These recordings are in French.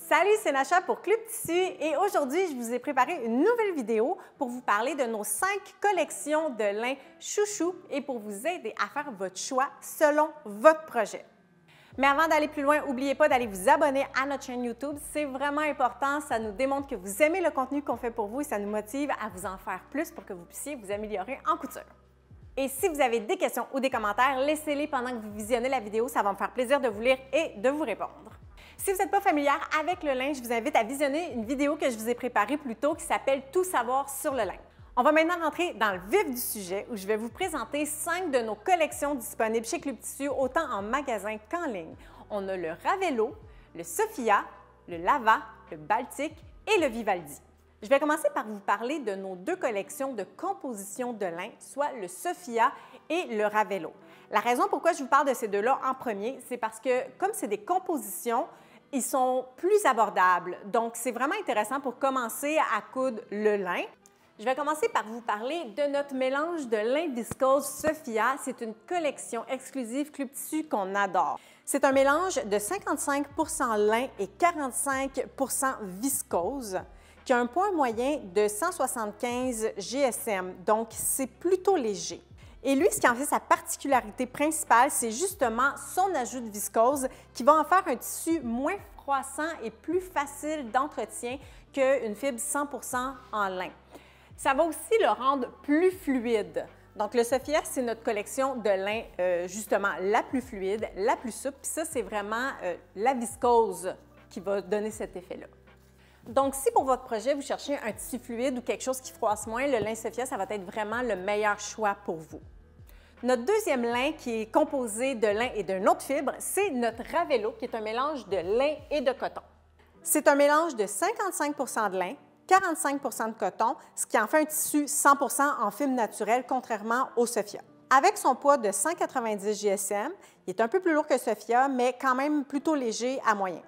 Salut, c'est Nacha pour Club Tissu et aujourd'hui, je vous ai préparé une nouvelle vidéo pour vous parler de nos 5 collections de lin chouchou et pour vous aider à faire votre choix selon votre projet. Mais avant d'aller plus loin, n'oubliez pas d'aller vous abonner à notre chaîne YouTube. C'est vraiment important, ça nous démontre que vous aimez le contenu qu'on fait pour vous et ça nous motive à vous en faire plus pour que vous puissiez vous améliorer en couture. Et si vous avez des questions ou des commentaires, laissez-les pendant que vous visionnez la vidéo, ça va me faire plaisir de vous lire et de vous répondre. Si vous n'êtes pas familière avec le lin, je vous invite à visionner une vidéo que je vous ai préparée plus tôt qui s'appelle « Tout savoir sur le lin ». On va maintenant rentrer dans le vif du sujet où je vais vous présenter 5 de nos collections disponibles chez Club Tissu, autant en magasin qu'en ligne. On a le Ravello, le Sophia, le Lava, le Baltic et le Vivaldi. Je vais commencer par vous parler de nos 2 collections de composition de lin, soit le Sophia et le Ravello. La raison pourquoi je vous parle de ces deux-là en premier, c'est parce que comme c'est des compositions, ils sont plus abordables. Donc, c'est vraiment intéressant pour commencer à coudre le lin. Je vais commencer par vous parler de notre mélange de lin viscose Sophia. C'est une collection exclusive Club Tissu qu'on adore. C'est un mélange de 55 lin et 45 viscose qui a un poids moyen de 175 GSM, donc c'est plutôt léger. Et lui, ce qui en fait sa particularité principale, c'est justement son ajout de viscose qui va en faire un tissu moins froissant et plus facile d'entretien qu'une fibre 100% en lin. Ça va aussi le rendre plus fluide. Donc, le Sophia, c'est notre collection de lin, justement, la plus fluide, la plus souple. Puis ça, c'est vraiment la viscose qui va donner cet effet-là. Donc, si pour votre projet, vous cherchez un tissu fluide ou quelque chose qui froisse moins, le lin Sophia, ça va être vraiment le meilleur choix pour vous. Notre deuxième lin qui est composé de lin et d'une autre fibre, c'est notre Ravello, qui est un mélange de lin et de coton. C'est un mélange de 55 de lin, 45 de coton, ce qui en fait un tissu 100% en fibre naturelle, contrairement au Sophia. Avec son poids de 190 GSM, il est un peu plus lourd que Sophia, mais quand même plutôt léger à moyen.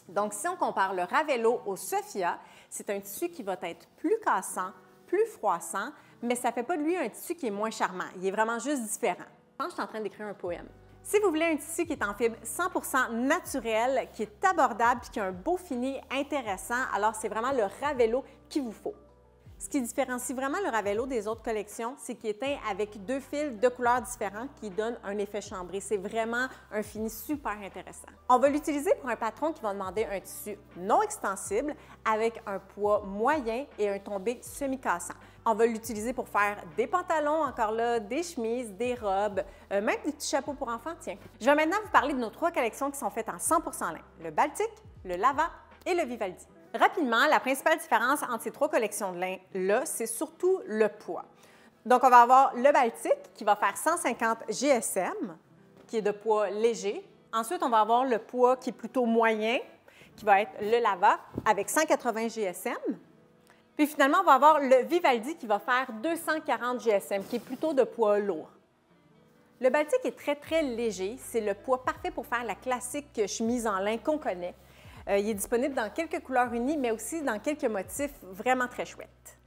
Donc, si on compare le Ravello au Sophia, c'est un tissu qui va être plus cassant, plus froissant, mais ça ne fait pas de lui un tissu qui est moins charmant. Il est vraiment juste différent. Je pense que je suis en train d'écrire un poème. Si vous voulez un tissu qui est en fibre 100% naturelle, qui est abordable et qui a un beau fini intéressant, alors c'est vraiment le Ravello qu'il vous faut. Ce qui différencie vraiment le Ravello des autres collections, c'est qu'il est teint avec 2 fils de couleurs différentes qui donnent un effet chambré. C'est vraiment un fini super intéressant. On va l'utiliser pour un patron qui va demander un tissu non extensible avec un poids moyen et un tombé semi-cassant. On va l'utiliser pour faire des pantalons, encore là, des chemises, des robes, même des petits chapeaux pour enfants, tiens. Je vais maintenant vous parler de nos 3 collections qui sont faites en 100% lin, le Baltic, le Lava et le Vivaldi. Rapidement, la principale différence entre ces 3 collections de lin-là, c'est surtout le poids. Donc, on va avoir le Baltic qui va faire 150 GSM, qui est de poids léger. Ensuite, on va avoir le poids qui est plutôt moyen, qui va être le Lava avec 180 GSM. Puis finalement, on va avoir le Vivaldi qui va faire 240 GSM, qui est plutôt de poids lourd. Le Baltic est très, très léger. C'est le poids parfait pour faire la classique chemise en lin qu'on connaît. Il est disponible dans quelques couleurs unies, mais aussi dans quelques motifs vraiment très chouettes.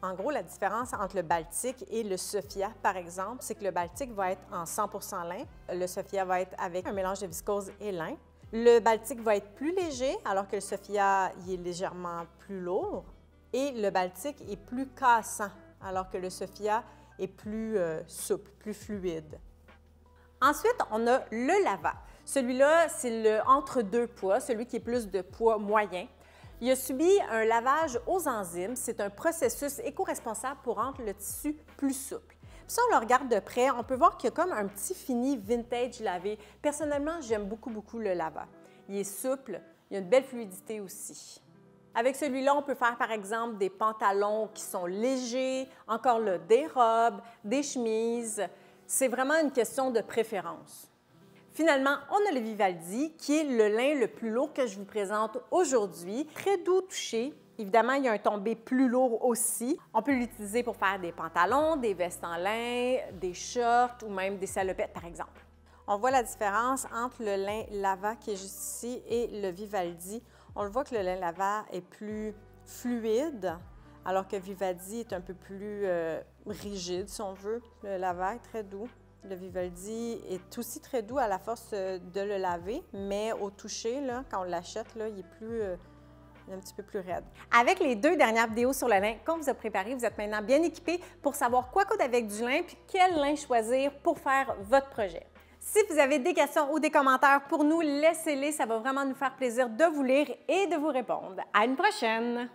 En gros, la différence entre le Baltic et le Sophia, par exemple, c'est que le Baltic va être en 100% lin, le Sophia va être avec un mélange de viscose et lin. Le Baltic va être plus léger, alors que le Sophia il est légèrement plus lourd. Et le Baltic est plus cassant, alors que le Sophia est plus souple, plus fluide. Ensuite, on a le Lava. Celui-là, c'est le entre-deux poids, celui qui est plus de poids moyen. Il a subi un lavage aux enzymes. C'est un processus éco-responsable pour rendre le tissu plus souple. Puis si on le regarde de près, on peut voir qu'il y a comme un petit fini vintage lavé. Personnellement, j'aime beaucoup le Lava. Il est souple, il a une belle fluidité aussi. Avec celui-là, on peut faire par exemple des pantalons qui sont légers, encore là, des robes, des chemises. C'est vraiment une question de préférence. Finalement, on a le Vivaldi, qui est le lin le plus lourd que je vous présente aujourd'hui. Très doux touché. Évidemment, il y a un tombé plus lourd aussi. On peut l'utiliser pour faire des pantalons, des vestes en lin, des shorts ou même des salopettes, par exemple. On voit la différence entre le lin Lava, qui est juste ici, et le Vivaldi. On le voit que le lin Lava est plus fluide, alors que Vivaldi est un peu plus rigide, si on veut. Le Lava est très doux. Le Vivaldi est aussi très doux à la force de le laver, mais au toucher, là, quand on l'achète, là, il est plus... un petit peu plus raide. Avec les 2 dernières vidéos sur le lin qu'on vous a préparées, vous êtes maintenant bien équipés pour savoir quoi coudre avec du lin puis quel lin choisir pour faire votre projet. Si vous avez des questions ou des commentaires pour nous, laissez-les, ça va vraiment nous faire plaisir de vous lire et de vous répondre. À une prochaine!